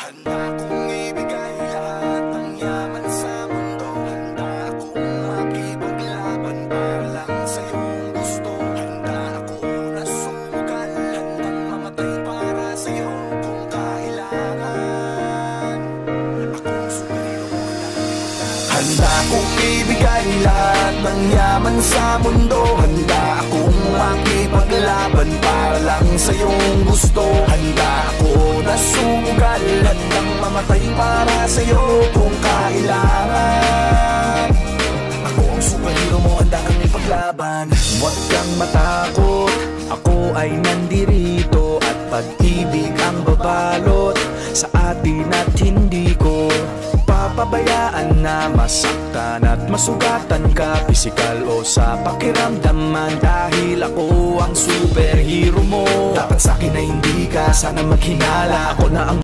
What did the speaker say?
Handa kong ibigay lahat ng yaman sa mundo. Handa akong makipaglaban para lang sa iyong gusto. Handa ako na sumugal, handang mamatay para sa iyo kung kailangan. Akong superhero mo na. Handa kong ibigay lahat ng yaman sa mundo. Handa akong makipaglaban para lang sa iyong gusto. Handa ako na sumugal, handang mamatay para sa iyo kung kailangan. Ako ang superhero mo, handa kang ipaglaban. Huwag kang matakot, ako ay nandirito. At pag-ibig ang babalot sa atin at hindi ko papabayaan na masaktan at masugatan ka, pisikal o sa pakiramdaman. Dahil ako ang superhero mo, Dapat sa'kin na hindi ka sana maghinala. ako na ang